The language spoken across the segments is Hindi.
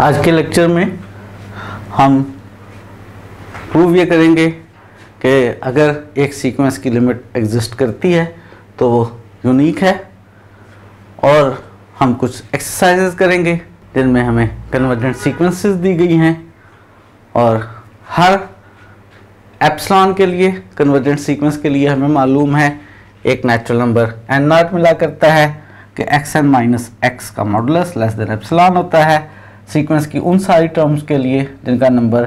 आज के लेक्चर में हम प्रूव ये करेंगे कि अगर एक सीक्वेंस की लिमिट एग्जिस्ट करती है तो वो यूनिक है, और हम कुछ एक्सरसाइजेस करेंगे जिनमें हमें कन्वर्जेंट सीक्वेंसेस दी गई हैं, और हर एप्सिलॉन के लिए, कन्वर्जेंट सीक्वेंस के लिए हमें मालूम है एक नेचुरल नंबर n नॉट मिला करता है कि xn माइनस x का मॉडुलस लेस देन एप्सिलॉन होता है सीक्वेंस की उन सारी टर्म्स के लिए जिनका नंबर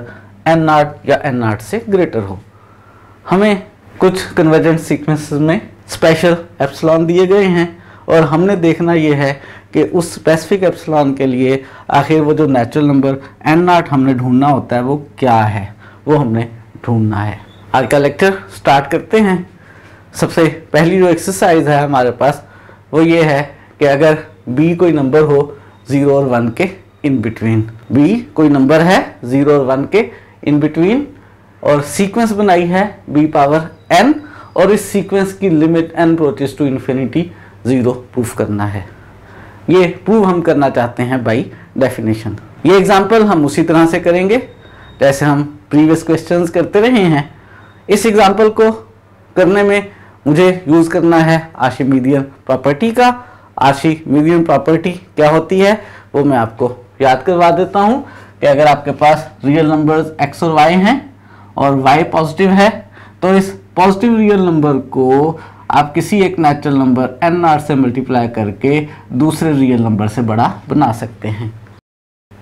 n नॉट या n नॉट से ग्रेटर हो। हमें कुछ कन्वर्जेंट सीक्वेंसेस में स्पेशल एप्सिलॉन दिए गए हैं, और हमने देखना ये है कि उस स्पेसिफिक एप्सिलॉन के लिए आखिर वो जो नेचुरल नंबर n नॉट हमने ढूंढना होता है वो क्या है, वो हमने ढूंढना है। आज का लेक्चर स्टार्ट करते हैं। सबसे पहली जो एक्सरसाइज है हमारे पास वो ये है कि अगर b कोई नंबर हो 0 और 1 के इन बिटवीन, b कोई नंबर है 0 और 1 के इन बिटवीन, और सीक्वेंस बनाई है b पावर n, और इस सीक्वेंस की limit n approaches to infinity 0 proof करना है। ये प्रूव हम करना चाहते हैं बाय डेफिनेशन। ये एग्जांपल हम उसी तरह से करेंगे जैसे हम प्रीवियस क्वेश्चंस करते रहे हैं। इस एग्जांपल को करने में मुझे यूज़ करना है आर्शिमिडियन प्रॉपर्टी का। आर्शिमिडियन प्रॉपर्टी क्या होती है वो मैं आपको याद करवा देता हूँ कि अगर आपके पास रियल नंबर्स x और y हैं और y पॉजिटिव है, तो इस पॉजिटिव रियल नंबर को आप किसी एक नेचुरल नंबर n नॉट से मल्टीप्लाई करके दूसरे रियल नंबर से बड़ा बना सकते हैं।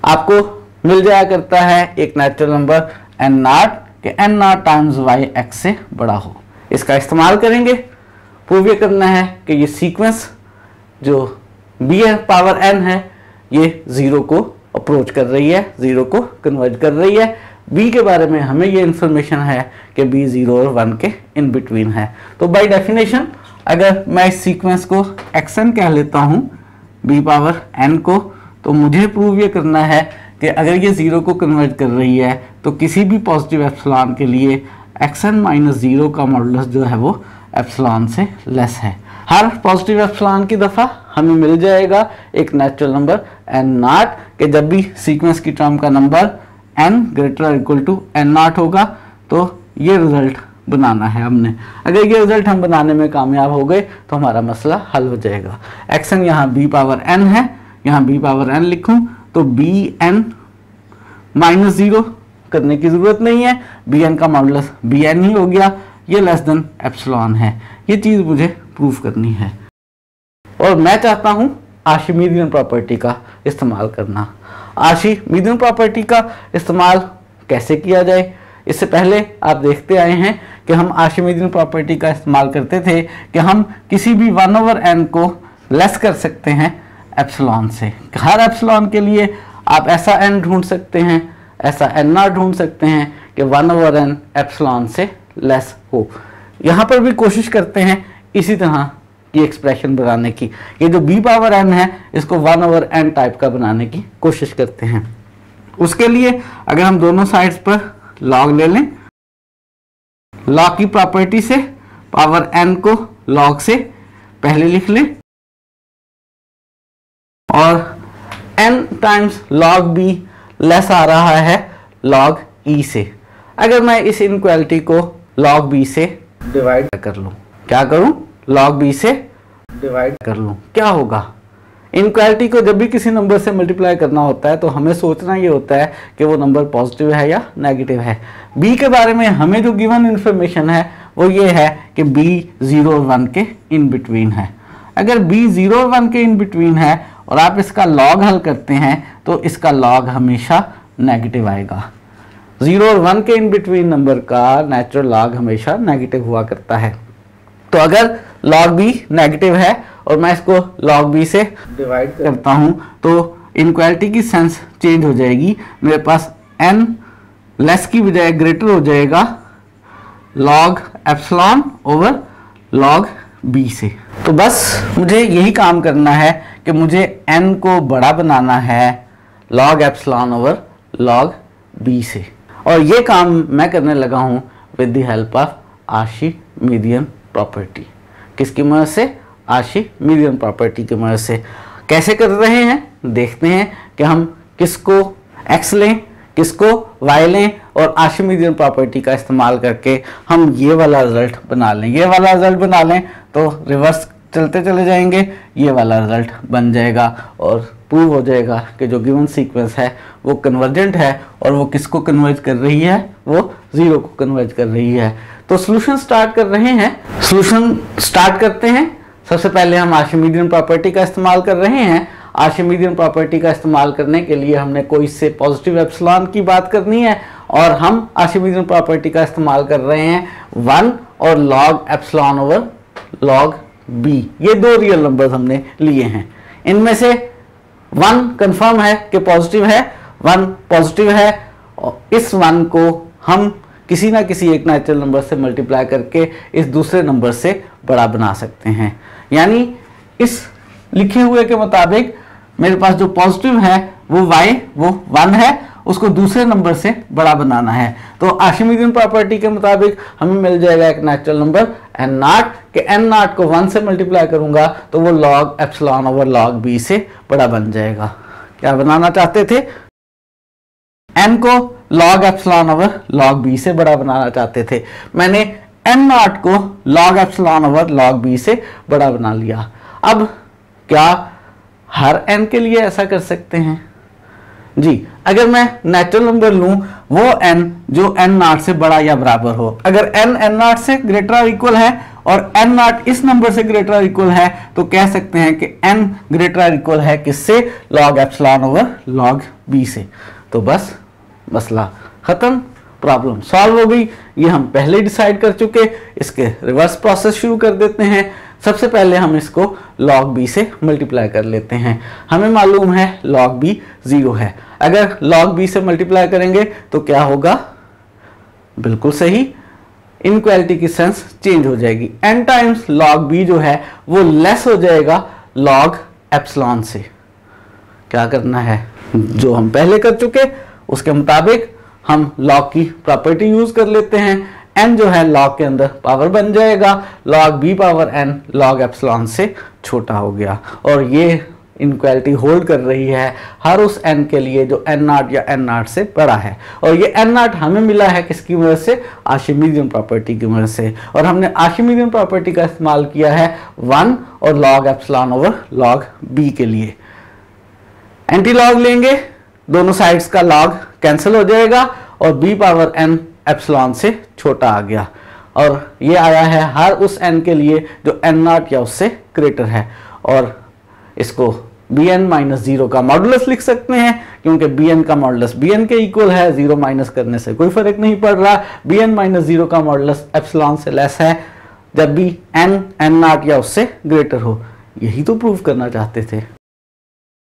आपको मिल जाया करता है एक नेचुरल नंबर n नॉट कि n not times y x से बड़ा हो। इसका इस्तेमाल करेंगे। प्रूव ये करना है कि ये सीक्वेंस जो b पावर n है ये 0 को अप्रोच कर रही है, 0 को कन्वर्ज कर रही है। b के बारे में हमें ये इंफॉर्मेशन है कि b 0 और 1 के इन बिटवीन है। तो बाय डेफिनेशन अगर मैं इस सीक्वेंस को xn कह लेता हूँ b पावर n को, तो मुझे प्रूव ये करना है कि अगर ये 0 को कन्वर्ज कर रही है तो किसी भी पॉजिटिव एप्सिलॉन के लिए xn माइनस 0 का मॉडुलस जो है वो एप्सिलॉन से लेस है। हर पॉजिटिव एप्सिलॉन की दफ़ा हमें मिल जाएगा एक नेचुरल नंबर n नॉट कि जब भी सीक्वेंस की टर्म का number n greater equal to n nought होगा तो ये रिजल्ट बनाना है हमने। अगर ये रिजल्ट हम बनाने में कामयाब हो गए तो हमारा मसला हल हो जाएगा। xn यहाँ b पावर n है, यहाँ b पावर n लिखूँ तो bn माइनस 0 करने की ज़रूरत नहीं है, bn का मॉडुलस bn ही हो गया, ये लेस देन एप्सिलॉन है। ये चीज़ मुझे प्रूफ करनी है, और मैं चाहता हूँ आर्शिमिडियन प्रॉपर्टी का इस्तेमाल करना। आर्शिमिडियन प्रॉपर्टी का इस्तेमाल कैसे किया जाए, इससे पहले आप देखते आए हैं कि हम आर्शिमिडियन प्रॉपर्टी का इस्तेमाल करते थे कि हम किसी भी 1/n को लेस कर सकते हैं एप्सिलॉन से। हर एप्सिलॉन के लिए आप ऐसा n ढूंढ सकते हैं, ऐसा n नॉट ढूंढ सकते हैं कि 1/n एप्सिलॉन से लेस हो। यहाँ पर भी कोशिश करते हैं इसी तरह की एक्सप्रेशन बनाने की। ये जो b पावर n है इसको 1/n टाइप का बनाने की कोशिश करते हैं। उसके लिए अगर हम दोनों साइड्स पर log ले लें, log की प्रॉपर्टी से पावर n को log से पहले लिख लें, और n times log b less आ रहा है log e से। अगर मैं इस इनक्वालिटी को log b से डिवाइड कर लूँ, क्या करूँ, log b से डिवाइड कर लूँ, क्या होगा। इनक्वालिटी को जब भी किसी नंबर से मल्टीप्लाई करना होता है तो हमें सोचना ये होता है कि वो नंबर पॉजिटिव है या नेगेटिव है। b के बारे में हमें जो गिवन इन्फॉर्मेशन है वो ये है कि b 0 और 1 के इन बिटवीन है। अगर b 0 और 1 के इन बिटवीन है और आप इसका लॉग हल करते हैं तो इसका लॉग हमेशा नेगेटिव आएगा। 0 और 1 के इन बिटवीन नंबर का नेचुरल लॉग हमेशा नेगेटिव हुआ करता है। तो अगर log b नेगेटिव है और मैं इसको log b से डिवाइड करता हूँ तो इनक्वालिटी की सेंस चेंज हो जाएगी। मेरे पास n लेस की बजाय ग्रेटर हो जाएगा log epsilon over log b से। तो बस मुझे यही काम करना है कि मुझे n को बड़ा बनाना है log epsilon over log b से, और ये काम मैं करने लगा हूँ with the help of Archimedean property. किसकी मदद से, आर्शिमिडियन प्रॉपर्टी की मदद से। कैसे कर रहे हैं देखते हैं कि हम किसको एक्स लें, किसको, वाई लें, और आर्शिमीडियन प्रॉपर्टी का इस्तेमाल करके हम ये वाला रिजल्ट बना लें। ये वाला रिजल्ट बना लें तो रिवर्स चलते चले जाएंगे, ये वाला रिजल्ट बन जाएगा और प्रूव हो जाएगा कि जो गिवन सीक्वेंस है वो कन्वर्जेंट है और वो किसको कन्वर्ज कर रही है, वो 0 को कन्वर्ज कर रही है। तो सॉल्यूशन स्टार्ट कर रहे हैं, सॉल्यूशन स्टार्ट करते हैं। सबसे पहले हम आर्शिमीडियन प्रॉपर्टी का इस्तेमाल कर रहे हैं। आर्शिमीडियन प्रॉपर्टी का इस्तेमाल करने के लिए हमने कोई से पॉजिटिव एप्सिलॉन की बात करनी है और हम आर्शिमीडियन प्रॉपर्टी का इस्तेमाल कर रहे हैं 1 और log epsilon over log B. ये दो रियल नंबर्स हमने लिए हैं, इनमें से 1 कंफर्म है कि पॉजिटिव है, 1 पॉजिटिव है और इस 1 को हम किसी ना किसी एक नेचुरल नंबर से मल्टीप्लाई करके इस दूसरे नंबर से बड़ा बना सकते हैं। यानी इस लिखे हुए के मुताबिक मेरे पास जो पॉजिटिव है वो y वो 1 है, उसको दूसरे नंबर से बड़ा बनाना है। तो आर्शिमीडियन प्रॉपर्टी के मुताबिक हमें मिल जाएगा एक नेचुरल नंबर n0 के n0 को 1 से मल्टीप्लाई करूंगा तो वो log epsilon over log b से बड़ा बन जाएगा। क्या बनाना चाहते थे, n को log epsilon over log b से बड़ा बनाना चाहते थे। मैंने n0 को log epsilon over log b से बड़ा बना लिया। अब क्या हर n के लिए ऐसा कर सकते हैं? जी, अगर मैं नेचुरल नंबर लूं वो n जो n0 से बड़ा या बराबर हो, अगर n n0 से ग्रेटर और इक्वल है और n0 इस नंबर से ग्रेटर और इक्वल है तो कह सकते हैं कि n ग्रेटर और इक्वल है किससे, log epsilon over log b से। तो बस मसला खत्म, प्रॉब्लम सॉल्व हो गई। ये हम पहले डिसाइड कर चुके। इसके रिवर्स प्रोसेस शुरू कर देते हैं। सबसे पहले हम इसको log b से मल्टीप्लाई कर लेते हैं। हमें मालूम है log b 0 है। अगर log b से मल्टीप्लाई करेंगे तो क्या होगा, बिल्कुल सही, इनइक्वालिटी की सेंस चेंज हो जाएगी। n टाइम्स log b जो है वो लेस हो जाएगा log एप्सिलॉन से। क्या करना है, जो हम पहले कर चुके उसके मुताबिक हम log की प्रॉपर्टी यूज कर लेते हैं। n जो है log के अंदर पावर बन जाएगा, log b power n log epsilon से छोटा हो गया और ये इनइक्वालिटी होल्ड कर रही है हर उस n के लिए जो n0 या n0 से बड़ा है। और ये n0 हमें मिला है किसकी मदद से, आर्शिमीडियन प्रॉपर्टी की मदद से। और हमने आर्शिमीडियन प्रॉपर्टी का इस्तेमाल किया है 1 और log epsilon over log b के लिए। एंटी लॉग लेंगे, दोनों साइड्स का log कैंसिल हो जाएगा और b पावर n एप्सिलॉन से छोटा आ गया और ये आया है हर उस n के लिए जो n0 या उससे ग्रेटर है। और इसको bn माइनस 0 का मॉडुलस लिख सकते हैं क्योंकि bn का मॉडुलस bn के इक्वल है, 0 माइनस करने से कोई फर्क नहीं पड़ रहा। bn माइनस 0 का मॉडुलस एप्सिलॉन से लेस है जब भी n n0 या उससे ग्रेटर हो। यही तो प्रूव करना चाहते थे।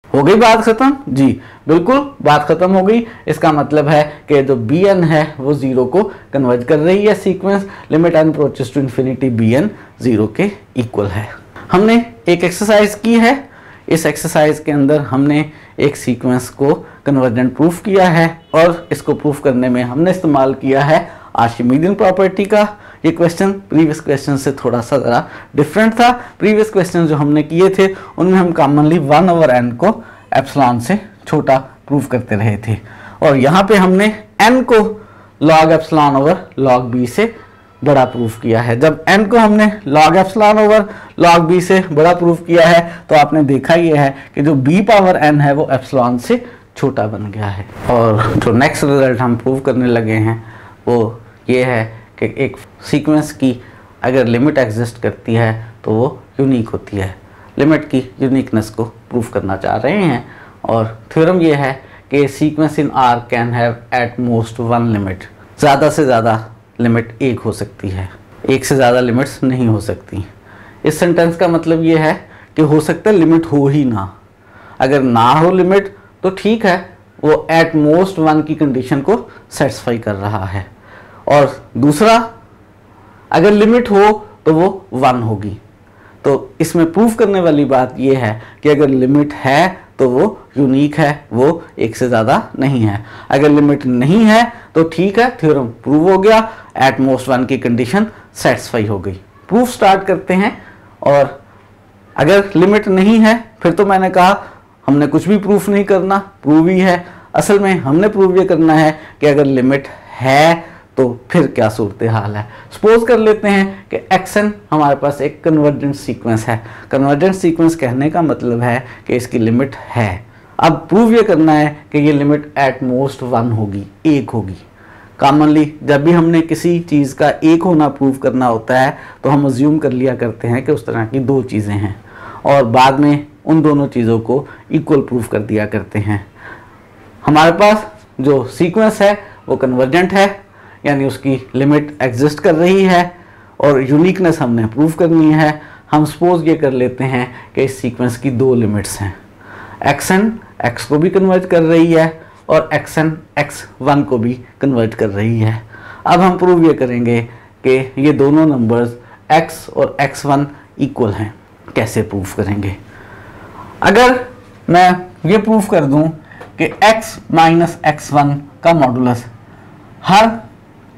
हो गई बात खत्म? जी बिल्कुल, बात खत्म हो गई। इसका मतलब है कि जो bn है वो 0 को कन्वर्ज कर रही है। Sequence limit n approaches to infinity bn 0 के इक्वल है। हमने एक एक्सरसाइज की है, इस एक्सरसाइज के अंदर हमने एक सीक्वेंस को कन्वर्जेंट प्रूफ किया है और इसको प्रूफ करने में हमने इस्तेमाल किया है आर्शिमीडियन प्रॉपर्टी का। ये क्वेश्चन प्रीवियस क्वेश्चन से थोड़ा सा ज़रा डिफरेंट था। प्रीवियस क्वेश्चन जो हमने किए थे उनमें हम कॉमनली 1 ओवर n को एप्सिलॉन से छोटा प्रूफ करते रहे थे और यहाँ पे हमने n को log epsilon over log b से बड़ा प्रूफ किया है। जब n को हमने log epsilon over log b से बड़ा प्रूफ किया है तो आपने देखा ये है कि जो b पावर n है वो एप्सिलॉन से छोटा बन गया है। और जो नेक्स्ट रिजल्ट हम प्रूव करने लगे हैं वो ये है कि एक सीक्वेंस की अगर लिमिट एग्जिस्ट करती है तो वो यूनिक होती है। लिमिट की यूनिकनेस को प्रूफ करना चाह रहे हैं और थ्योरम ये है कि sequence in R can have at most 1 limit. ज़्यादा से ज़्यादा लिमिट एक हो सकती है, एक से ज़्यादा लिमिट्स नहीं हो सकती। इस सेंटेंस का मतलब ये है कि हो सकता है लिमिट हो ही ना। अगर ना हो लिमिट तो ठीक है, वो एट मोस्ट 1 की कंडीशन को सेटिस्फाई कर रहा है। और दूसरा, अगर लिमिट हो तो वो 1 होगी। तो इसमें प्रूफ करने वाली बात ये है कि अगर लिमिट है तो वो यूनिक है, वो एक से ज़्यादा नहीं है। अगर लिमिट नहीं है तो ठीक है, थ्योरम प्रूव हो गया, एट मोस्ट 1 की कंडीशन सेटिस्फाई हो गई। प्रूफ स्टार्ट करते हैं। और अगर लिमिट नहीं है फिर तो मैंने कहा हमने कुछ भी प्रूफ नहीं करना, प्रूव ही है। असल में हमने प्रूव ये करना है कि अगर लिमिट है तो फिर क्या सूरत हाल है। सपोज कर लेते हैं कि xn हमारे पास एक कन्वर्जेंट सीक्वेंस है। कन्वर्जेंट सीक्वेंस कहने का मतलब है कि इसकी लिमिट है। अब प्रूव ये करना है कि ये लिमिट एट मोस्ट 1 होगी, 1 होगी। कॉमनली जब भी हमने किसी चीज़ का एक होना प्रूव करना होता है तो हम अज्यूम कर लिया करते हैं कि उस तरह की दो चीज़ें हैं और बाद में उन दोनों चीज़ों को इक्वल प्रूव कर दिया करते हैं। हमारे पास जो सीक्वेंस है वो कन्वर्जेंट है, यानी उसकी लिमिट एग्जिस्ट कर रही है और यूनिकनेस हमने प्रूव करनी है। हम सपोज ये कर लेते हैं कि इस सीक्वेंस की दो लिमिट्स हैं, xn x को भी कन्वर्ट कर रही है और xn x1 को भी कन्वर्ट कर रही है। अब हम प्रूव ये करेंगे कि ये दोनों नंबर्स x और x1 इक्वल हैं। कैसे प्रूव करेंगे? अगर मैं ये प्रूव कर दूं कि x माइनस x1 का मॉडुलस हर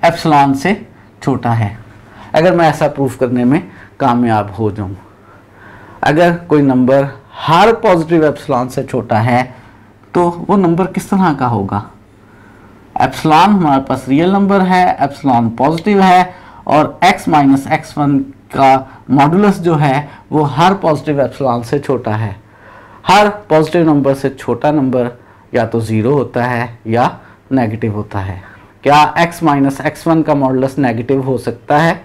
एप्सिलॉन से छोटा है, अगर मैं ऐसा प्रूफ करने में कामयाब हो जाऊं, अगर कोई नंबर हर पॉजिटिव एप्सिलॉन से छोटा है तो वो नंबर किस तरह का होगा? एप्सिलॉन हमारे पास रियल नंबर है, एप्सिलॉन पॉजिटिव है और x माइनस x1 का मॉडुलस जो है वो हर पॉजिटिव एप्सिलॉन से छोटा है। हर पॉजिटिव नंबर से छोटा नंबर या तो 0 होता है या नेगेटिव होता है। क्या x माइनस x1 का मॉडुलस नेगेटिव हो सकता है?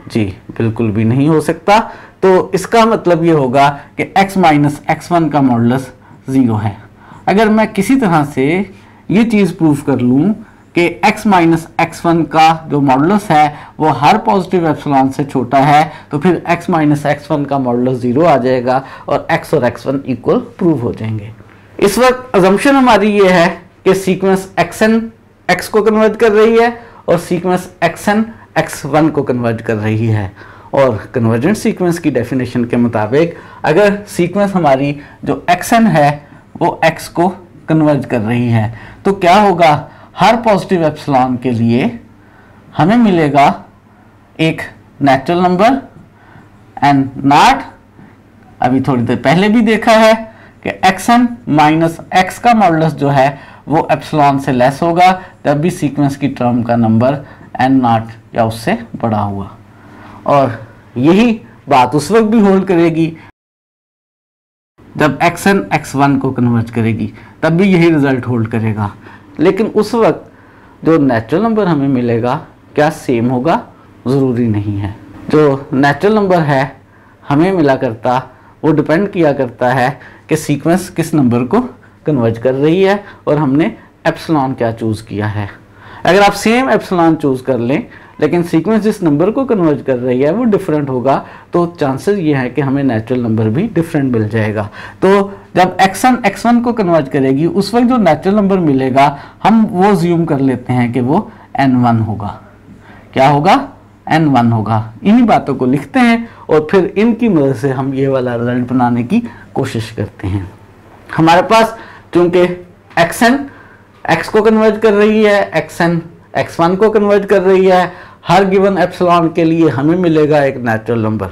जी बिल्कुल भी नहीं हो सकता। तो इसका मतलब ये होगा कि x माइनस x1 का मॉडुलस 0 है। अगर मैं किसी तरह से ये चीज़ प्रूव कर लूँ कि x माइनस x1 का जो मॉडुलस है वो हर पॉजिटिव एप्सिलॉन से छोटा है, तो फिर x माइनस x1 का मॉडुलस 0 आ जाएगा और x और x1 इक्वल प्रूव हो जाएंगे। इस वक्त अजम्पशन हमारी ये है कि सीक्वेंस xn x को कन्वर्ट कर रही है और सीक्वेंस xn x1 को कन्वर्ट कर रही है। और कन्वर्जेंट सीक्वेंस की डेफिनेशन के मुताबिक अगर सीक्वेंस हमारी जो xn है वो x को कन्वर्ट कर रही है तो क्या होगा? हर पॉजिटिव एप्सिलॉन के लिए हमें मिलेगा एक नेचुरल नंबर एंड नॉट, अभी थोड़ी देर पहले भी देखा है कि xn माइनस x का मॉडुलस जो है वो एप्सिलॉन से लेस होगा जब भी सीक्वेंस की टर्म का नंबर n नॉट या उससे बड़ा हुआ। और यही बात उस वक्त भी होल्ड करेगी जब xn x1 को कन्वर्ट करेगी, तब भी यही रिजल्ट होल्ड करेगा। लेकिन उस वक्त जो नेचुरल नंबर हमें मिलेगा क्या सेम होगा? ज़रूरी नहीं है। जो नेचुरल नंबर है हमें मिला करता वो डिपेंड किया करता है कि सीक्वेंस किस नंबर को कन्वर्ट कर रही है और हमने एप्सिलॉन क्या चूज़ किया है। अगर आप सेम एप्सिलॉन चूज़ कर लें लेकिन सीक्वेंस जिस नंबर को कन्वर्ट कर रही है वो डिफरेंट होगा तो चांसेस ये है कि हमें नेचुरल नंबर भी डिफरेंट मिल जाएगा। तो जब xn x1 को कन्वर्ट करेगी उस वक्त जो नेचुरल नंबर मिलेगा हम वो ज्यूम कर लेते हैं कि वो n1 होगा। क्या होगा? n1 होगा। इन्हीं बातों को लिखते हैं और फिर इनकी मदद से हम ये वाला रिजल्ट बनाने की कोशिश करते हैं। हमारे पास चूंकि xn x को कन्वर्ट कर रही है, xn x1 को कन्वर्ट कर रही है, हर गिवन एप्सिलॉन के लिए हमें मिलेगा एक नेचुरल नंबर।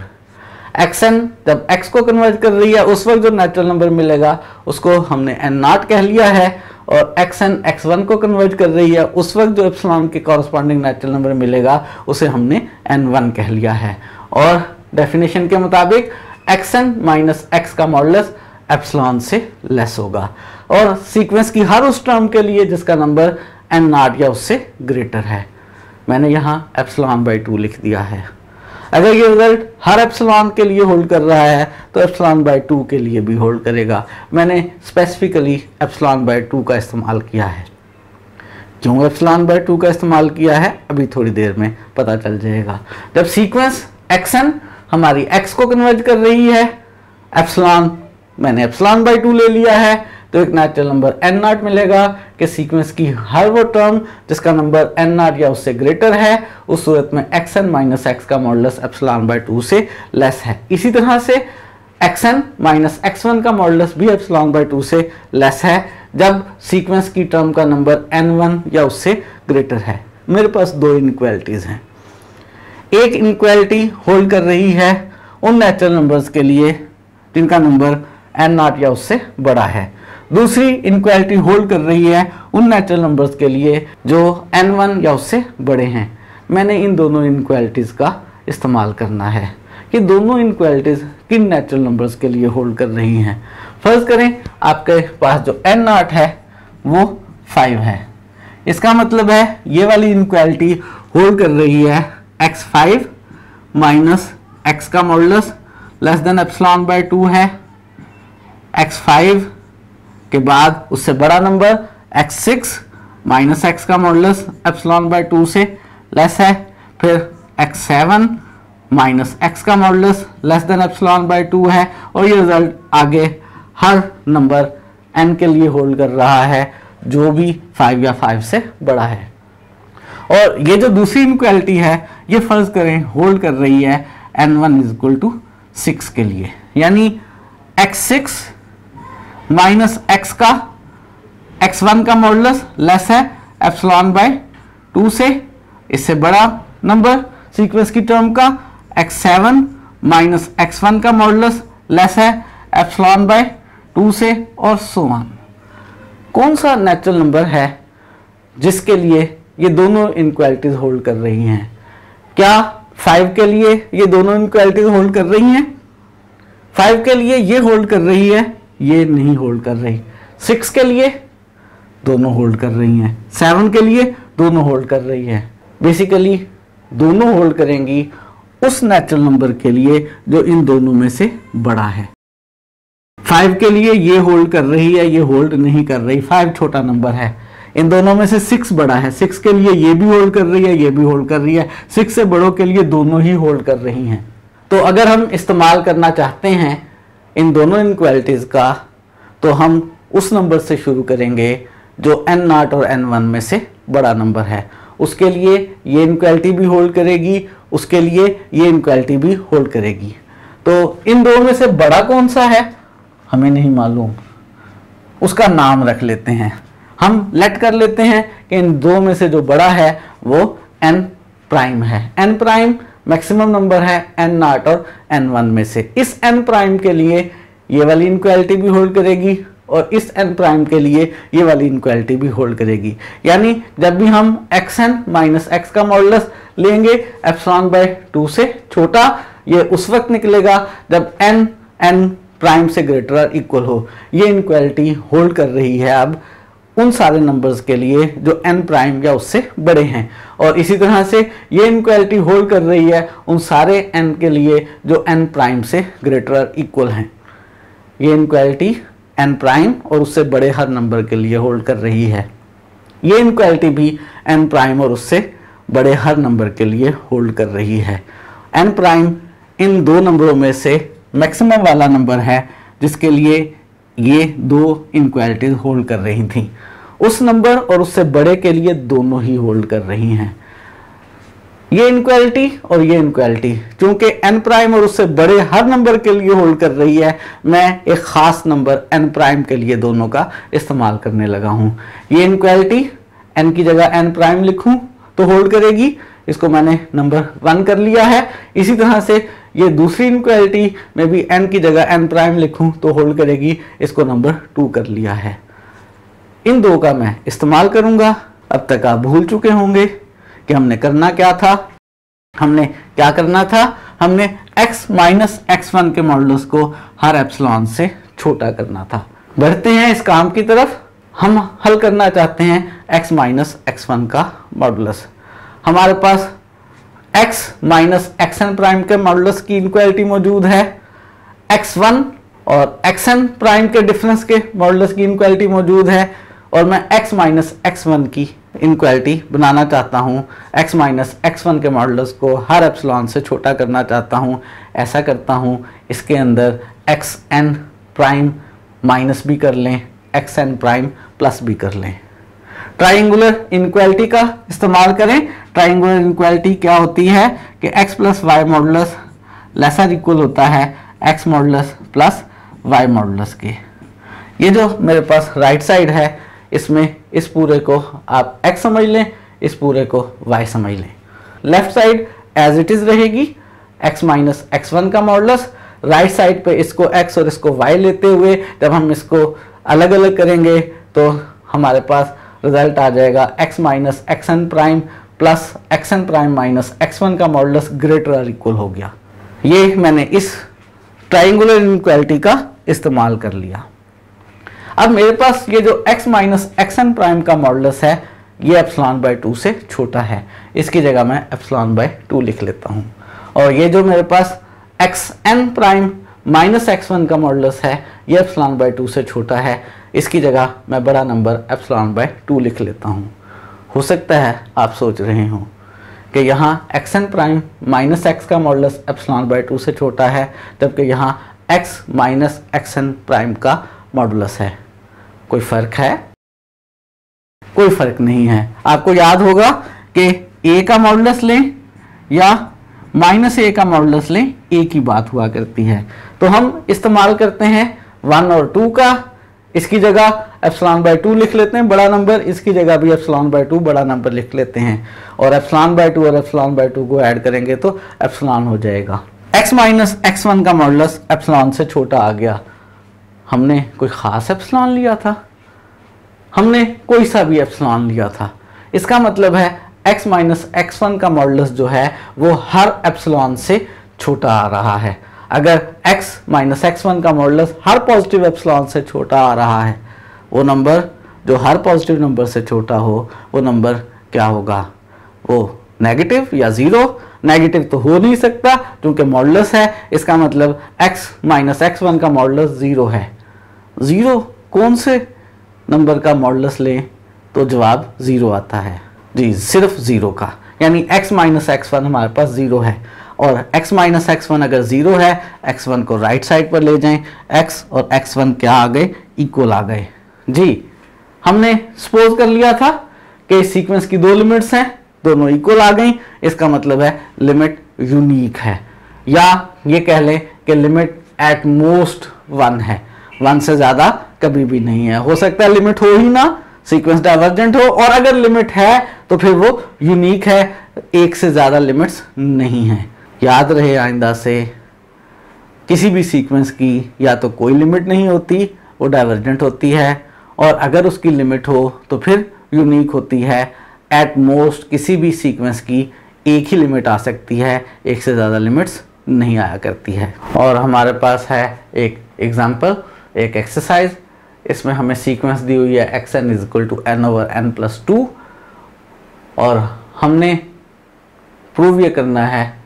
xn जब x को कन्वर्ट कर रही है उस वक्त जो नेचुरल नंबर मिलेगा उसको हमने n नॉट कह लिया है और xn x1 को कन्वर्ट कर रही है उस वक्त जो एप्सिलॉन के कॉरस्पॉन्डिंग नेचुरल नंबर मिलेगा उसे हमने n1 कह लिया है। और डेफिनेशन के मुताबिक xn माइनस x का मॉडुलस एप्सिलॉन से लेस होगा और सीक्वेंस की हर उस टर्म के लिए जिसका नंबर n नॉट या उससे ग्रेटर है। मैंने यहाँ एप्सिलॉन बाई 2 लिख दिया है। अगर ये रिजल्ट हर एप्सिलॉन के लिए होल्ड कर रहा है तो एप्सिलॉन बाई 2 के लिए भी होल्ड करेगा। मैंने स्पेसिफिकली एप्सिलॉन बाई 2 का इस्तेमाल किया है। क्यों एप्सिलॉन बाई 2 का इस्तेमाल किया है अभी थोड़ी देर में पता चल जाएगा। जब सीक्वेंस xn हमारी x को कन्वर्ट कर रही है, एप्सिलॉन मैंने एप्सिलॉन बाई 2 ले लिया है तो एक नेचुरल नंबर n नॉट मिलेगा कि सीक्वेंस की हर वो टर्म जिसका नंबर n नॉट या उससे ग्रेटर है उस सूरत में xn माइनस x का मॉडुलस एप्सिलॉन बाई 2 से लेस है। इसी तरह से xn माइनस x1 का मॉडुलस भी एप्सिलॉन बाई 2 से लेस है जब सीक्वेंस की टर्म का नंबर n1 या उससे ग्रेटर है। मेरे पास दो इनइक्वालिटीज़ हैं। एक इनइक्वालिटी होल्ड कर रही है उन नेचुरल नंबर्स के लिए जिनका नंबर n नॉट या उससे बड़ा है, दूसरी इनक्वालिटी होल्ड कर रही है उन नेचुरल नंबर्स के लिए जो n1 या उससे बड़े हैं। मैंने इन दोनों इनक्वालिटीज़ का इस्तेमाल करना है कि दोनों इनक्वालिटीज़ किन नेचुरल नंबर्स के लिए होल्ड कर रही हैं। फर्ज करें आपके पास जो n0 है वो 5 है, इसका मतलब है ये वाली इनक्वालिटी होल्ड कर रही है x5 माइनस x का modulus less than epsilon by 2 है, x5 के बाद उससे बड़ा नंबर x6 माइनस x का मॉडुलस एप्सिलॉन बाय 2 से लेस है, फिर x7 माइनस x का modulus less than epsilon by 2 है, और ये रिजल्ट आगे हर नंबर n के लिए होल्ड कर रहा है जो भी 5 या 5 से बड़ा है। और ये जो दूसरी इनक्वालिटी है ये फर्ज करें होल्ड कर रही है n1 इज इक्वल टू 6 के लिए, यानी x6 माइनस x का x1 का मॉडुलस लेस है एप्सिलॉन बाय 2 से, इससे बड़ा नंबर सीक्वेंस की टर्म का x7 माइनस x1 का मॉडुलस लेस है एप्सिलॉन बाय 2 से, और सो ऑन। कौन सा नेचुरल नंबर है जिसके लिए ये दोनों इनक्वालिटीज होल्ड कर रही हैं? क्या 5 के लिए ये दोनों इनक्वालिटीज होल्ड कर रही हैं? 5 के लिए ये होल्ड कर रही है, ये नहीं होल्ड कर रही। 6 के लिए दोनों होल्ड कर रही हैं, 7 के लिए दोनों होल्ड कर रही है। बेसिकली दोनों होल्ड करेंगी उस नेचुरल नंबर के लिए जो इन दोनों में से बड़ा है। 5 के लिए ये होल्ड कर रही है, ये होल्ड नहीं कर रही, 5 छोटा नंबर है। इन दोनों में से 6 बड़ा है, 6 के लिए ये भी होल्ड कर रही है, ये भी होल्ड कर रही है, 6 से बड़ों के लिए दोनों ही होल्ड कर रही हैं। तो अगर हम इस्तेमाल करना चाहते हैं इन दोनों इनक्वालिटीज का, तो हम उस नंबर से शुरू करेंगे जो n0 और n1 में से बड़ा नंबर है। उसके लिए ये इनक्वालिटी भी होल्ड करेगी, उसके लिए ये इनक्वालिटी भी होल्ड करेगी। तो इन दो में से बड़ा कौन सा है हमें नहीं मालूम, उसका नाम रख लेते हैं। हम लेट कर लेते हैं कि इन दो में से जो बड़ा है वो n प्राइम है। n प्राइम मैक्सिमम नंबर है n0 और n1 में से। इस n प्राइम के लिए ये वाली इनक्वालिटी भी होल्ड करेगी और इस n प्राइम के लिए ये वाली इनक्वालिटी भी होल्ड करेगी। यानी जब भी हम xn माइनस x का मॉडुलस लेंगे एप्सिलॉन बाय 2 से छोटा, ये उस वक्त निकलेगा जब n प्राइम से ग्रेटर और इक्वल हो। ये इनक्वालिटी होल्ड कर रही है अब उन सारे नंबर्स के लिए जो n प्राइम या उससे बड़े हैं, और इसी तरह से ये इनक्वालिटी होल्ड कर रही है उन सारे n के लिए जो n प्राइम से ग्रेटर और इक्वल हैं। ये इनक्वालिटी n प्राइम और उससे बड़े हर नंबर के लिए होल्ड कर रही है। ये इनक्वालिटी भी n प्राइम और उससे बड़े हर नंबर के लिए होल्ड कर रही है। n प्राइम इन दो नंबरों में से मैक्सिमम वाला नंबर है जिसके लिए ये दो इनक्वालिटीज होल्ड कर रही थी। उस नंबर और उससे बड़े के लिए दोनों ही होल्ड कर रही हैं। ये इनक्वालिटी और ये इनक्वालिटी चूंकि n प्राइम और उससे बड़े हर नंबर के लिए होल्ड कर रही है, मैं एक खास नंबर n प्राइम के लिए दोनों का इस्तेमाल करने लगा हूं। ये इनक्वालिटी n की जगह n प्राइम लिखूं तो होल्ड करेगी, इसको मैंने नंबर 1 कर लिया है। इसी तरह से ये दूसरी इनक्वालिटी में भी n की जगह n प्राइम लिखूं तो होल्ड करेगी, इसको नंबर 2 कर लिया है। इन दो का मैं इस्तेमाल करूंगा। अब तक आप भूल चुके होंगे कि हमने करना क्या था। हमने क्या करना था, हमने x माइनस x1 के मॉडुलस को हर एप्सिलॉन से छोटा करना था। बढ़ते हैं इस काम की तरफ। हम हल करना चाहते हैं x माइनस x1 का मॉडुलस। हमारे पास x माइनस xn प्राइम के मॉडुलस की इनक्वालिटी मौजूद है, x1 और xn प्राइम के डिफरेंस के मॉडुलस की इनक्वालिटी मौजूद है, और मैं x माइनस x1 की इनक्वालिटी बनाना चाहता हूँ। x माइनस x1 के मॉडुलस को हर एप्सिलॉन से छोटा करना चाहता हूँ। ऐसा करता हूँ, इसके अंदर xn प्राइम माइनस भी कर लें, xn प्राइम प्लस भी कर लें। ट्राइंगुलर इनक्वालिटी का इस्तेमाल करें। ट्राइंगुलर इनक्वालिटी क्या होती है कि x plus Y modulus lesser equal होता है x modulus plus y modulus के। ये जो मेरे पास राइट साइड है इसमें इस पूरे को आप x समझ लें, इस पूरे को y समझ लें। Left side as it is रहेगी, x माइनस x1 का मॉडुलस। राइट साइड पे इसको x और इसको y लेते हुए जब हम इसको अलग अलग करेंगे तो हमारे पास रिजल्ट आ जाएगा x minus X N prime plus X N prime minus x1 का मॉडुलस ग्रेटर और इक्वल हो गया। ये मैंने इस ट्राइंगुलर इनइक्वालिटी का इस्तेमाल कर लिया। अब मेरे पास ये जो x minus X N prime का मॉडुलस है ये एप्सिलॉन बाय 2 से छोटा है, इसकी जगह मैं एप्सिलॉन बाय 2 लिख लेता हूँ। और ये जो मेरे पास x N prime minus x1 का मॉडुलस है ये एप्सिलॉन बाय 2 से छोटा है, इसकी जगह मैं बड़ा नंबर एप्सिलॉन बाय 2 लिख लेता हूँ। हो सकता है आप सोच रहे हो कि यहाँ X N prime minus X का मॉडुलस एप्सिलॉन बाय 2 से छोटा है, जबकि यहाँ x minus X N prime का मॉडुलस है। कोई फ़र्क है? कोई फ़र्क नहीं है। आपको याद होगा कि a का मॉडुलस लें या माइनस a का मॉडुलस लें, एक ही बात हुआ करती है। तो हम इस्तेमाल करते हैं 1 और 2 का, इसकी जगह एप्सिलॉन बाय 2 लिख लेते हैं बड़ा नंबर, इसकी जगह भी एप्सिलॉन बाय 2 बड़ा नंबर लिख लेते हैं। और एप्सिलॉन बाय 2 और एप्सिलॉन बाय 2 को ऐड करेंगे तो एप्सिलॉन हो जाएगा। x माइनस x1 का मॉडुलस एप्सिलॉन से छोटा आ गया। हमने कोई ख़ास एप्सिलॉन लिया था? हमने कोई सा भी एप्सिलॉन लिया था। इसका मतलब है x माइनस x1 का मॉडुलस जो है वो हर एप्सिलॉन से छोटा आ रहा है। अगर x माइनस x1 का मॉडुलस हर पॉजिटिव एप्सिलॉन से छोटा आ रहा है, वो नंबर जो हर पॉजिटिव नंबर से छोटा हो वो नंबर क्या होगा? वो नेगेटिव या ज़ीरो? नेगेटिव तो हो नहीं सकता क्योंकि मॉडुलस है, इसका मतलब x माइनस x1 का मॉडुलस ज़ीरो है। ज़ीरो कौन से नंबर का मॉडुलस लें तो जवाब ज़ीरो आता है जी, सिर्फ ज़ीरो का, यानी x माइनस x1 हमारे पास ज़ीरो है। और x माइनस x1 अगर ज़ीरो है, x1 को राइट साइड पर ले जाएं, x और x1 क्या आ गए? इक्वल आ गए जी। हमने सपोज कर लिया था कि सीक्वेंस की दो लिमिट्स हैं, दोनों इक्वल आ गई, इसका मतलब है लिमिट यूनिक है, या ये कह लें कि लिमिट एट मोस्ट 1 है, 1 से ज़्यादा कभी भी नहीं है। हो सकता है लिमिट हो ही ना, सीक्वेंस डाइवर्जेंट हो, और अगर लिमिट है तो फिर वो यूनिक है, एक से ज़्यादा लिमिट्स नहीं है। याद रहे आइंदा से, किसी भी सीक्वेंस की या तो कोई लिमिट नहीं होती, वो डाइवर्जेंट होती है, और अगर उसकी लिमिट हो तो फिर यूनिक होती है। एट मोस्ट किसी भी सीक्वेंस की एक ही लिमिट आ सकती है, एक से ज़्यादा लिमिट्स नहीं आया करती है। और हमारे पास है एक एग्जाम्पल, एक एक्सरसाइज। इसमें हमें सीक्वेंस दी हुई है xn is equal to n over n plus 2, और हमने प्रूव ये करना है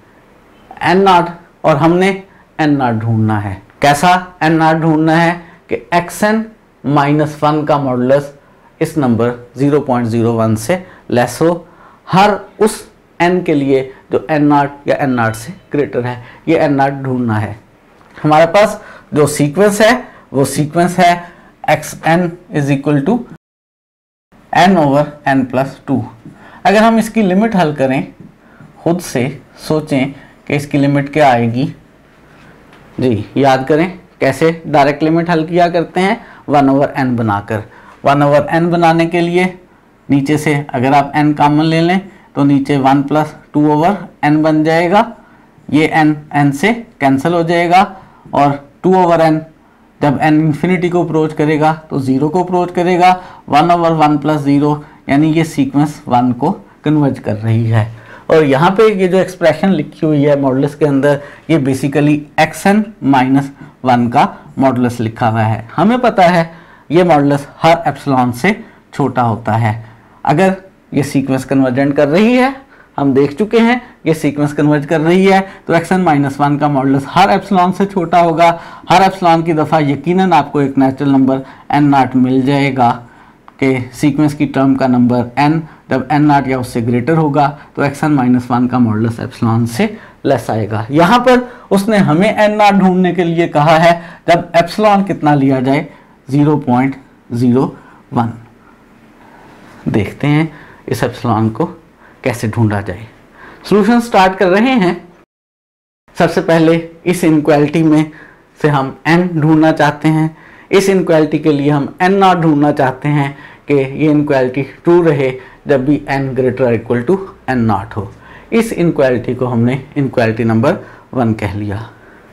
n नॉट, और हमने n नॉट ढूंढना है। कैसा n नॉट ढूंढना है कि xn माइनस 1 का मॉडुलस इस नंबर 0.01 से लेस हो, हर उस n के लिए जो n नॉट या n नॉट से ग्रेटर है, ये n नॉट ढूंढना है। हमारे पास जो सीक्वेंस है वो सीक्वेंस है xn is equal to n over n plus 2। अगर हम इसकी लिमिट हल करें, खुद से सोचें कि इसकी लिमिट क्या आएगी जी। याद करें कैसे डायरेक्ट लिमिट हल किया करते हैं, 1 ओवर n बनाकर। 1 ओवर n बनाने के लिए नीचे से अगर आप n कॉमन ले लें तो नीचे 1 प्लस 2 ओवर n बन जाएगा। ये n से कैंसिल हो जाएगा, और 2 ओवर n जब n इन्फिनिटी को अप्रोच करेगा तो 0 को अप्रोच करेगा। 1 ओवर 1 प्लस 0, यानी ये सीक्वेंस 1 को कन्वर्ज कर रही है। और यहाँ पे ये जो एक्सप्रेशन लिखी हुई है मॉडुलस के अंदर, ये बेसिकली xn माइनस 1 का मॉडुलस लिखा हुआ है। हमें पता है ये मॉडुलस हर एप्सिलॉन से छोटा होता है। अगर ये सीक्वेंस कन्वर्जेंट कर रही है, हम देख चुके हैं ये सीक्वेंस कन्वर्ज कर रही है, तो xn माइनस 1 का मॉडुलस हर एप्सिलॉन से छोटा होगा। हर एप्सिलॉन की दफ़ा यकीनन आपको एक नेचुरल नंबर n नॉट मिल जाएगा कि सीक्वेंस की टर्म का नंबर n जब n नॉट या उससे ग्रेटर होगा तो xn माइनस 1 का मॉडुलस एप्सिलॉन से लेस आएगा। यहाँ पर उसने हमें n नॉट ढूंढने के लिए कहा है जब एप्सिलॉन कितना लिया जाए, 0.01। देखते हैं इस एप्सिलॉन को कैसे ढूंढा जाए। सॉल्यूशन स्टार्ट कर रहे हैं। सबसे पहले इस इनक्वालिटी में से हम n ढूंढना चाहते हैं। इस इनक्वालिटी के लिए हम n नॉट ढूंढना चाहते हैं कि ये इनक्वालिटी ट्रू रहे जब भी n greater equal to n nought हो। इस इनक्वालिटी को हमने इनक्वालिटी नंबर 1 कह लिया।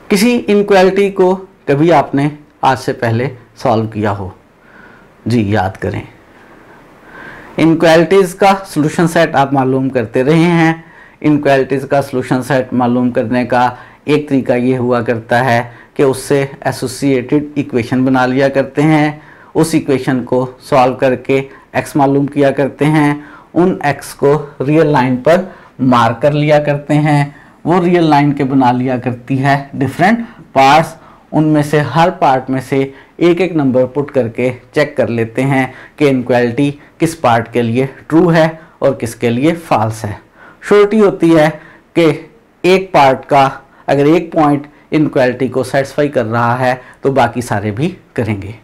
किसी इनक्वालिटी को कभी आपने आज से पहले सॉल्व किया हो जी याद करें। इनक्वालिटीज़ का सॉल्यूशन सेट आप मालूम करते रहे हैं। इनक्वालिटीज़ का सॉल्यूशन सेट मालूम करने का एक तरीका ये हुआ करता है कि उससे एसोसिएटेड इक्वेशन बना लिया करते हैं, उस इक्वेशन को सॉल्व करके x मालूम किया करते हैं, उन x को रियल लाइन पर मार्क कर लिया करते हैं, वो रियल लाइन के बना लिया करती है डिफरेंट पार्ट्स, उनमें से हर पार्ट में से एक एक नंबर पुट करके चेक कर लेते हैं कि इनक्वालिटी किस पार्ट के लिए ट्रू है और किसके लिए फॉल्स है। श्योरिटी होती है कि एक पार्ट का अगर एक पॉइंट इनक्वालिटी को सेटिस्फाई कर रहा है तो बाकी सारे भी करेंगे।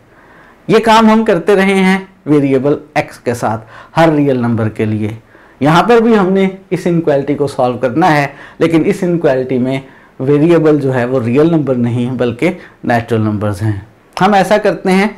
ये काम हम करते रहे हैं वेरिएबल x के साथ हर रियल नंबर के लिए। यहाँ पर भी हमने इस इनक्वालिटी को सॉल्व करना है, लेकिन इस इनक्वालिटी में वेरिएबल जो है वो रियल नंबर नहीं बल्कि नेचुरल नंबर्स हैं। हम ऐसा करते हैं,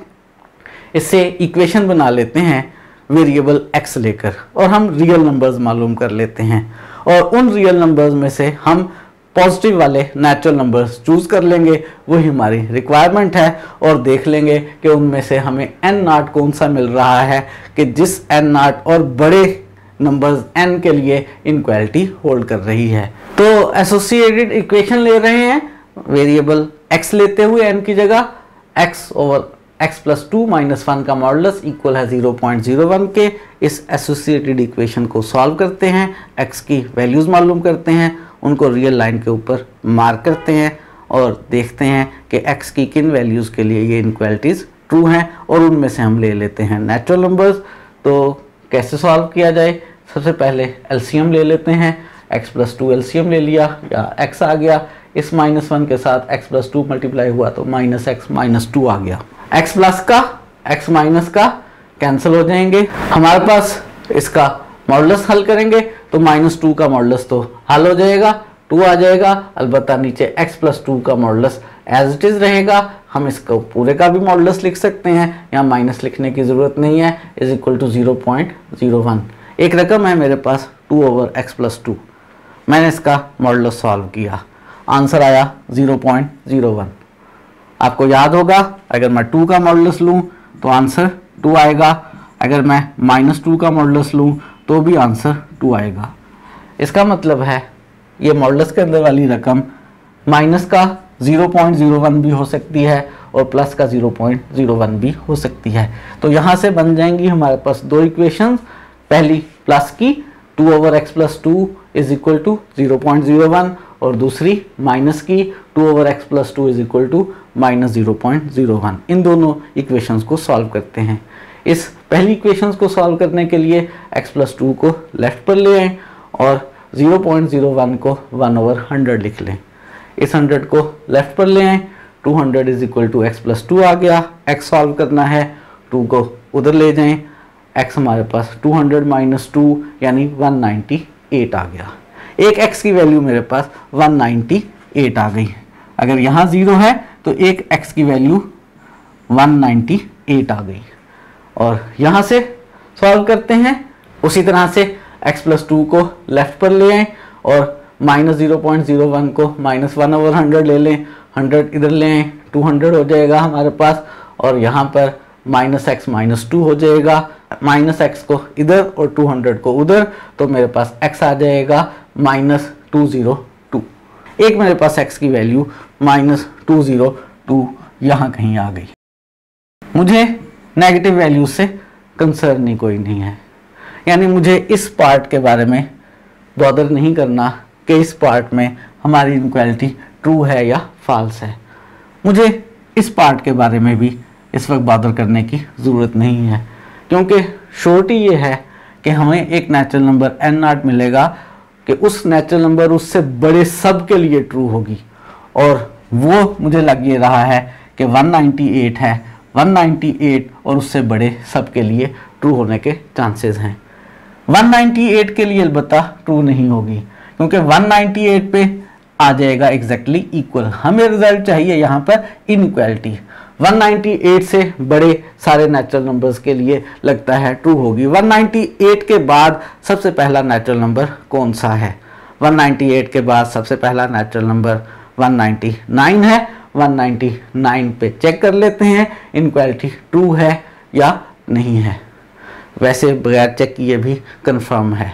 इससे इक्वेशन बना लेते हैं वेरिएबल x लेकर और हम रियल नंबर्स मालूम कर लेते हैं, और उन रियल नंबर्स में से हम पॉजिटिव वाले नेचुरल नंबर्स चूज कर लेंगे, वही हमारी रिक्वायरमेंट है, और देख लेंगे कि उनमें से हमें n नॉट कौन सा मिल रहा है कि जिस n नॉट और बड़े नंबर्स n के लिए इनक्वालिटी होल्ड कर रही है। तो एसोसिएटेड इक्वेशन ले रहे हैं, वेरिएबल x लेते हुए n की जगह x over x plus 2 minus 1 का मॉडुलस इक्वल है 0.01 के। इस एसोसिएटेड इक्वेशन को सॉल्व करते हैं, x की वैल्यूज़ मालूम करते हैं, उनको रियल लाइन के ऊपर मार्क करते हैं और देखते हैं कि x की किन वैल्यूज़ के लिए ये इनक्वालिटीज़ ट्रू हैं, और उनमें से हम ले लेते हैं नेचुरल नंबर्स। तो कैसे सॉल्व किया जाए? सबसे पहले एलसीएम ले लेते हैं, x प्लस 2 एलसीएम ले लिया या x आ गया, इस -1 के साथ x प्लस 2 मल्टीप्लाई हुआ तो -x माइनस 2 आ गया। x प्लस का x माइनस का कैंसिल हो जाएंगे, हमारे पास इसका मॉडुलस हल करेंगे तो -2 का मॉडुलस तो हल हो जाएगा, 2 आ जाएगा, अलबत्ता नीचे x प्लस 2 का मॉडुलस एज इट इज़ रहेगा। हम इसको पूरे का भी मॉडुलस लिख सकते हैं, यहाँ माइनस लिखने की ज़रूरत नहीं है, इज इक्वल टू 0.01। एक रकम है मेरे पास 2 ओवर x प्लस 2, मैंने इसका मॉडुलस सॉल्व किया, आंसर आया 0.01। आपको याद होगा अगर मैं 2 का मॉडुलस लूँ तो आंसर 2 आएगा, अगर मैं -2 का मॉडुलस लूँ तो भी आंसर 2 आएगा। इसका मतलब है ये मॉडुलस के अंदर वाली रकम माइनस का 0.01 भी हो सकती है और प्लस का 0.01 भी हो सकती है। तो यहाँ से बन जाएंगी हमारे पास दो इक्वेशंस, पहली प्लस की 2 over x plus 2 is equal to 0.01 और दूसरी माइनस की 2 over x plus 2 is equal to -0.01। इन दोनों इक्वेशंस को सॉल्व करते हैं। इस पहली इक्वेशंस को सॉल्व करने के लिए x प्लस 2 को लेफ्ट पर ले आएं और 0.01 को 1 ओवर 100 लिख लें। इस 100 को लेफ्ट पर ले आएं, 200 is equal to x plus 2 आ गया, x सॉल्व करना है, 2 को उधर ले जाएं, x हमारे पास 200 माइनस 2 यानी 198 आ गया। एक x की वैल्यू मेरे पास 198 आ गई। अगर यहाँ 0 है तो एक x की वैल्यू 198 आ गई। और यहाँ से सॉल्व करते हैं, उसी तरह से x प्लस 2 को लेफ्ट पर ले आएं और -0.01 को -1 ओवर 100 ले लें, 100 इधर ले आएं, 200 हो जाएगा हमारे पास, और यहाँ पर -x माइनस 2 हो जाएगा, -x को इधर और 200 को उधर, तो मेरे पास x आ जाएगा -202। एक मेरे पास x की वैल्यू -202 यहाँ कहीं आ गई। मुझे नेगेटिव वैल्यू से कंसर्न ही कोई नहीं है, यानी मुझे इस पार्ट के बारे में बॉदर नहीं करना कि इस पार्ट में हमारी इनक्वालिटी ट्रू है या फॉल्स है। मुझे इस पार्ट के बारे में भी इस वक्त बॉदर करने की ज़रूरत नहीं है, क्योंकि श्योरिटी ये है कि हमें एक नेचुरल नंबर n नॉट मिलेगा कि उस नेचुरल नंबर उससे बड़े सब के लिए ट्रू होगी, और वो मुझे लग ये रहा है कि 198 है, 198 और उससे बड़े सब के लिए ट्रू होने के चांसेस हैं। 198 के लिए अलबत्ता ट्रू नहीं होगी, क्योंकि 198 पे आ जाएगा एग्जैक्टली इक्वल। हमें रिजल्ट चाहिए यहाँ पर इनइक्वालिटी। 198 से बड़े सारे नेचुरल नंबर्स के लिए लगता है ट्रू होगी। 198 के बाद सबसे पहला नेचुरल नंबर कौन सा है? 198 के बाद सबसे पहला नेचुरल नंबर 199 है। 199 पे चेक कर लेते हैं इनइक्वालिटी ट्रू है या नहीं है। वैसे बगैर चेक किए भी कंफर्म है।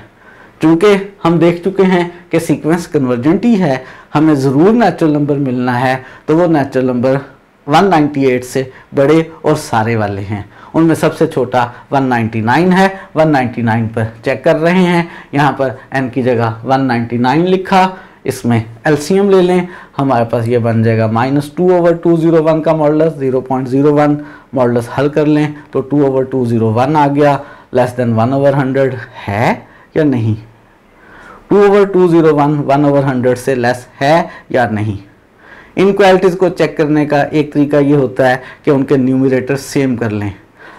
चूँकि हम देख चुके हैं कि सीक्वेंस कन्वर्जेंट ही है, हमें ज़रूर नेचुरल नंबर मिलना है, तो वो नेचुरल नंबर 198 से बड़े और सारे वाले हैं। उनमें सबसे छोटा 199 है। 199 पर चेक कर रहे हैं, यहाँ पर n की जगह 199 लिखा, इसमें एलसीएम ले लें, हमारे पास ये बन जाएगा -2/201 का मॉडुलस 0.01। मॉडुलस हल कर लें तो 2/201 आ गया, लेस देन 1/100 है या नहीं। 2/201 1/100 से लेस है या नहीं। इनक्वालिटीज़ को चेक करने का एक तरीका ये होता है कि उनके न्यूमरेटर सेम कर लें।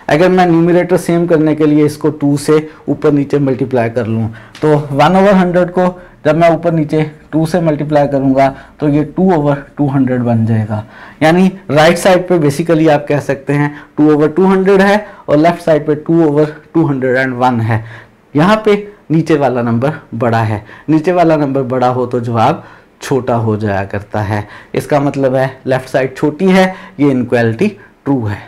अगर मैं न्यूमरेटर सेम करने के लिए इसको 2 से ऊपर नीचे मल्टीप्लाई कर लूँ तो 1/100 को जब मैं ऊपर नीचे 2 से मल्टीप्लाई करूँगा तो ये 2/200 बन जाएगा। यानी राइट साइड पे बेसिकली आप कह सकते हैं 2/200 है और लेफ्ट साइड पे 2/201 है। यहाँ पे नीचे वाला नंबर बड़ा है। नीचे वाला नंबर बड़ा हो तो जवाब छोटा हो जाया करता है। इसका मतलब है लेफ्ट साइड छोटी है, ये इनक्वालिटी ट्रू है।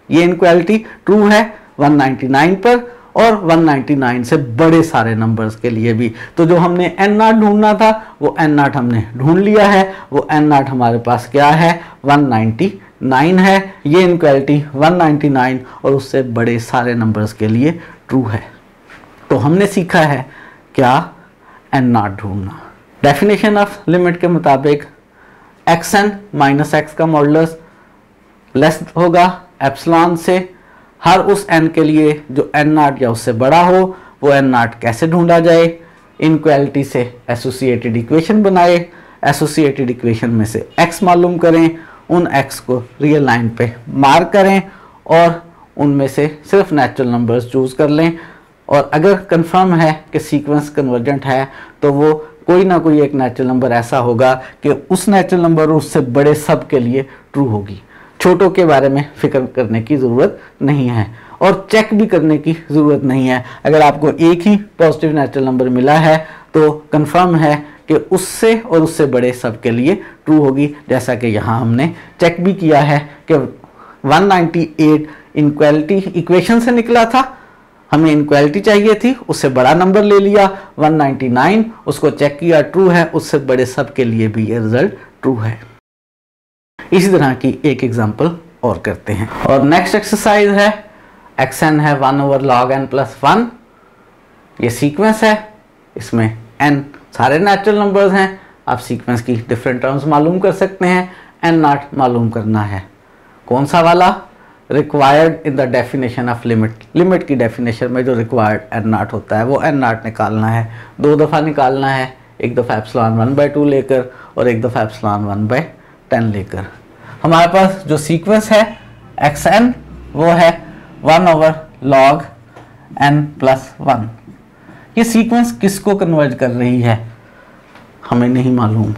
ये इनक्वालिटी ट्रू है 199 पर और 199 से बड़े सारे नंबर्स के लिए भी। तो जो हमने n0 ढूंढना था वो n0 हमने ढूंढ लिया है। वो n0 हमारे पास क्या है, 199 है। ये इनक्वालिटी 199 और उससे बड़े सारे नंबर्स के लिए ट्रू है। तो हमने सीखा है क्या, n0 ढूंढना। डेफिनेशन ऑफ लिमिट के मुताबिक xn माइनस x का मॉडुलस लेस होगा एप्सिलॉन से। हर उस n के लिए जो n0 या उससे बड़ा हो वो n0 कैसे ढूंढा जाए, इनक्वालिटी से एसोसिएटेड इक्वेशन बनाए, एसोसिएटेड इक्वेशन में से x मालूम करें, उन x को रियल लाइन पे मार्क करें और उनमें से सिर्फ नेचुरल नंबर्स चूज कर लें। और अगर कंफर्म है कि सीक्वेंस कन्वर्जेंट है तो वो कोई ना कोई एक नेचुरल नंबर ऐसा होगा कि उस नेचुरल नंबर उससे बड़े सब के लिए ट्रू होगी। छोटों के बारे में फिक्र करने की ज़रूरत नहीं है और चेक भी करने की ज़रूरत नहीं है। अगर आपको एक ही पॉजिटिव नेचुरल नंबर मिला है तो कंफर्म है कि उससे और उससे बड़े सब के लिए ट्रू होगी। जैसा कि यहाँ हमने चेक भी किया है कि 198 इनक्वालिटी इक्वेशन से निकला था, हमें इनक्वालिटी चाहिए थी, उससे बड़ा नंबर ले लिया 199, उसको चेक किया ट्रू है, उससे बड़े सब के लिए भी ये रिजल्ट ट्रू है। इसी तरह की एक एग्जांपल और करते हैं। और नेक्स्ट एक्सरसाइज है xn है 1/log n + 1। ये सीक्वेंस है, इसमें n सारे नेचुरल नंबर्स हैं। आप सीक्वेंस की डिफरेंट टर्म्स मालूम कर सकते हैं। n0 मालूम करना है, कौन सा वाला, required in the definition of limit. Limit की डेफिनेशन में जो रिक्वायर्ड n0 होता है वो n0 निकालना है। 2 दफ़ा निकालना है, एक दफ़ा एप्सिलॉन 1/2 लेकर और एक दफ़ा एप्सिलॉन 1/10 लेकर। हमारे पास जो सीक्वेंस है xn वो है 1/log n + 1। ये सीक्वेंस किसको कन्वर्ज कर रही है हमें नहीं मालूम।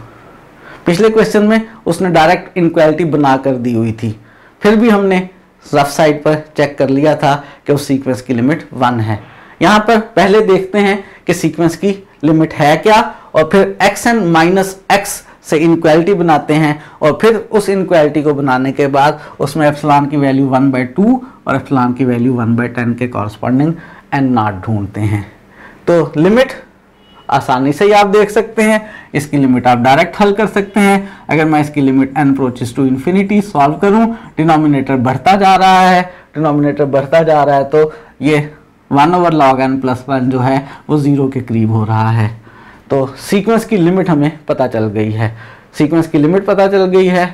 पिछले क्वेश्चन में उसने डायरेक्ट इनक्वालिटी बना कर दी हुई थी, फिर भी हमने रफ साइड पर चेक कर लिया था कि उस सीक्वेंस की लिमिट 1 है। यहाँ पर पहले देखते हैं कि सीक्वेंस की लिमिट है क्या और फिर xn माइनस x से इनक्वालिटी बनाते हैं और फिर उस इनक्वालिटी को बनाने के बाद उसमें एप्सिलॉन की वैल्यू 1/2 और एप्सिलॉन की वैल्यू 1/10 के कॉरस्पॉन्डिंग n0 ढूंढते हैं। तो लिमिट आसानी से ही आप देख सकते हैं, इसकी लिमिट आप डायरेक्ट हल कर सकते हैं। अगर मैं इसकी limit n approaches to infinity solve करूं, डिनोमिनेटर बढ़ता जा रहा है, डिनोमिनेटर बढ़ता जा रहा है तो ये 1/log n + 1 जो है वो 0 के करीब हो रहा है। तो सीक्वेंस की लिमिट हमें पता चल गई है। सीक्वेंस की लिमिट पता चल गई है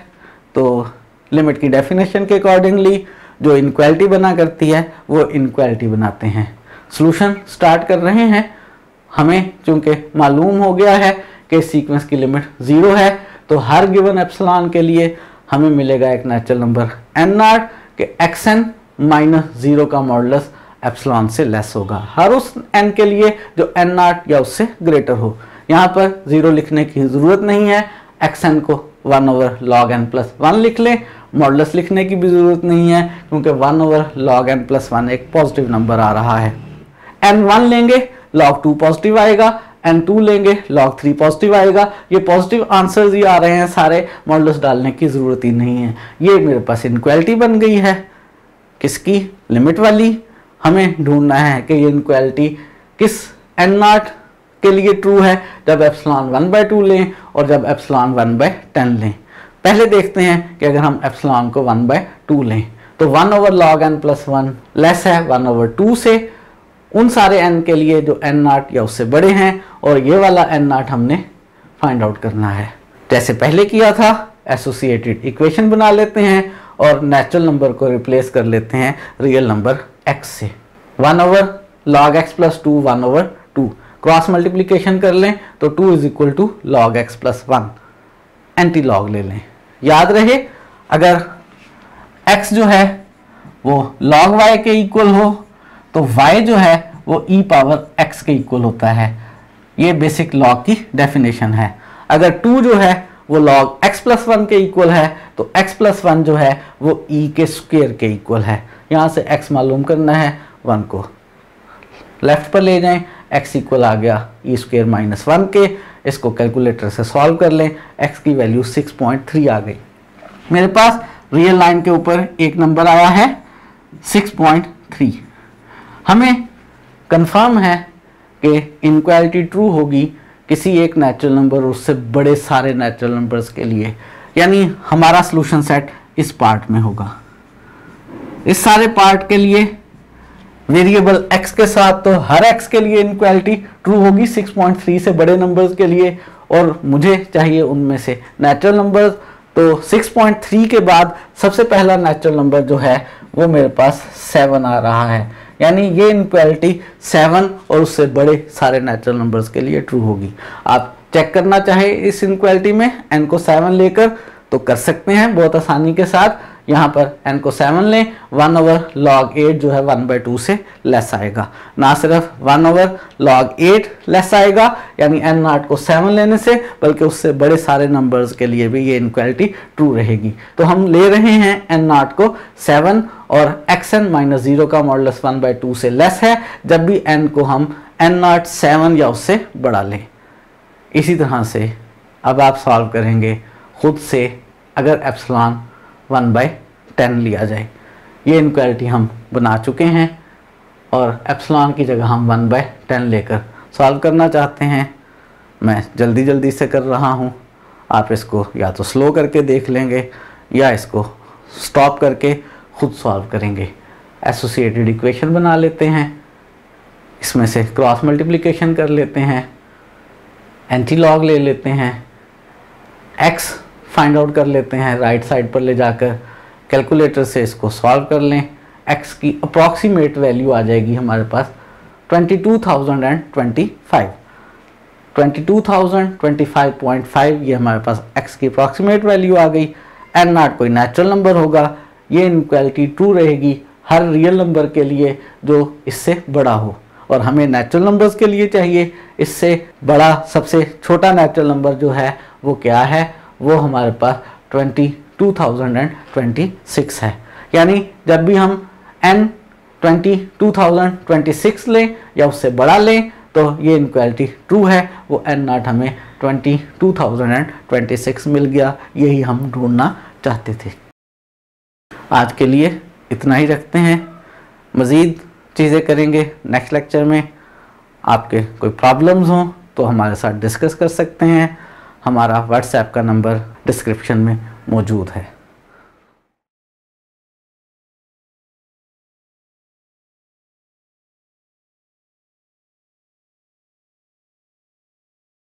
तो लिमिट की डेफिनेशन के अकॉर्डिंगली जो इनक्वालिटी बना करती है वो इनक्वालिटी बनाते हैं। सॉल्यूशन स्टार्ट कर रहे हैं। हमें चूंकि मालूम हो गया है कि सीक्वेंस की लिमिट 0 है तो हर गिवन एप्सिलॉन के लिए हमें मिलेगा एक नेचुरल नंबर n0 कि xn - 0 का मॉडुलस एप्सिलॉन से लेस होगा। हर उस n के लिए जो n0 या उससे ग्रेटर हो। यहाँ पर 0 लिखने की ज़रूरत नहीं है, xn को 1/log n + 1 लिख लें। मॉडुलस लिखने की भी ज़रूरत नहीं है क्योंकि 1/log n + 1 एक पॉजिटिव नंबर आ रहा है। n1 लेंगे log 2 पॉजिटिव आएगा, n2 लेंगे log 3 पॉजिटिव आएगा। ये पॉजिटिव आंसर्स ही आ रहे हैं सारे, मॉडुलस डालने की ज़रूरत ही नहीं है। ये मेरे पास इनक्वालिटी बन गई है, किसकी, लिमिट वाली। हमें ढूंढना है कि ये इनक्वालिटी किस n नॉट के लिए ट्रू है, जब एप्सिलॉन 1/2 लें और जब एप्सिलॉन 1/10 लें। पहले देखते हैं कि अगर हम एप्सिलॉन को 1/2 लें तो 1/log n + 1 लेस है 1/2 से, उन सारे n के लिए जो n नॉट या उससे बड़े हैं, और ये वाला n नॉट हमने फाइंड आउट करना है। जैसे पहले किया था, एसोसिएटेड इक्वेशन बना लेते हैं और नेचुरल नंबर को रिप्लेस कर लेते हैं रियल नंबर x से। 1/log x + 2 1/2, क्रॉस मल्टीप्लिकेशन कर लें तो 2 = log x + 1, एंटी लॉग ले लें। याद रहे अगर x जो है वो log y के इक्वल हो तो y जो है वो e⁻x के इक्वल होता है। ये बेसिक लॉग की डेफिनेशन है। अगर 2 जो है वो log x + 1 के इक्वल है तो x + 1 जो है वो e के स्क्वायर के इक्वल है। यहाँ से x मालूम करना है, 1 को लेफ्ट पर ले जाएं, x इक्वल आ गया e² - 1 के। इसको कैलकुलेटर से सॉल्व कर लें, x की वैल्यू 6.3 आ गई। मेरे पास रियल लाइन के ऊपर एक नंबर आया है 6.3। हमें कंफर्म है कि इनक्वालिटी ट्रू होगी किसी एक नेचुरल नंबर और उससे बड़े सारे नेचुरल नंबर्स के लिए, यानी हमारा सॉल्यूशन सेट इस पार्ट में होगा। इस सारे पार्ट के लिए वेरिएबल x के साथ तो हर x के लिए इनक्वालिटी ट्रू होगी 6.3 से बड़े नंबर्स के लिए, और मुझे चाहिए उनमें से नेचुरल नंबर्स। तो 6.3 के बाद सबसे पहला नेचुरल नंबर जो है वो मेरे पास 7 आ रहा है, यानी ये इनक्वालिटी 7 और उससे बड़े सारे नेचुरल नंबर्स के लिए ट्रू होगी। आप चेक करना चाहे इस इनक्वालिटी में n को 7 लेकर तो कर सकते हैं बहुत आसानी के साथ। यहाँ पर n को 7 लें, 1/log 8 जो है 1/2 से लेस आएगा। ना सिर्फ 1/log 8 लेस आएगा यानी n नॉट को 7 लेने से, बल्कि उससे बड़े सारे नंबर्स के लिए भी ये इनक्वालिटी ट्रू रहेगी। तो हम ले रहे हैं n नॉट को 7 और xn - 0 का मॉडुलस 1/2 से लेस है जब भी n को हम n नॉट 7 या उससे बड़ा लें। इसी तरह से अब आप सॉल्व करेंगे खुद से अगर एप्सिलॉन 1/10 लिया जाए। ये इनक्वालिटी हम बना चुके हैं और एप्सिलॉन की जगह हम 1/10 लेकर सॉल्व करना चाहते हैं। मैं जल्दी से कर रहा हूँ, आप इसको या तो स्लो करके देख लेंगे या इसको स्टॉप करके खुद सॉल्व करेंगे। एसोसिएटेड इक्वेशन बना लेते हैं, इसमें से क्रॉस मल्टीप्लिकेशन कर लेते हैं, एंटी लॉग ले लेते हैं, x फाइंड आउट कर लेते हैं राइट साइड पर ले जाकर, कैलकुलेटर से इसको सॉल्व कर लें। x की अप्रॉक्सीमेट वैल्यू आ जाएगी हमारे पास 22,025। 22,025.5 ये हमारे पास x की अप्रॉक्सीमेट वैल्यू आ गई। n नॉट कोई नेचुरल नंबर होगा, ये इनक्वालिटी ट्रू रहेगी हर रियल नंबर के लिए जो इससे बड़ा हो, और हमें नेचुरल नंबर्स के लिए चाहिए इससे बड़ा सबसे छोटा नेचुरल नंबर जो है वो क्या है, वो हमारे पास 22,026 है। यानी जब भी हम n 22,026 लें या उससे बड़ा लें तो ये इनक्वालिटी ट्रू है, वो n नॉट हमें 22,026 मिल गया। यही हम ढूंढना चाहते थे। आज के लिए इतना ही रखते हैं, मज़ीद चीज़ें करेंगे नेक्स्ट लेक्चर में। आपके कोई प्रॉब्लम्स हों तो हमारे साथ डिस्कस कर सकते हैं। हमारा व्हाट्सएप का नंबर डिस्क्रिप्शन में मौजूद है।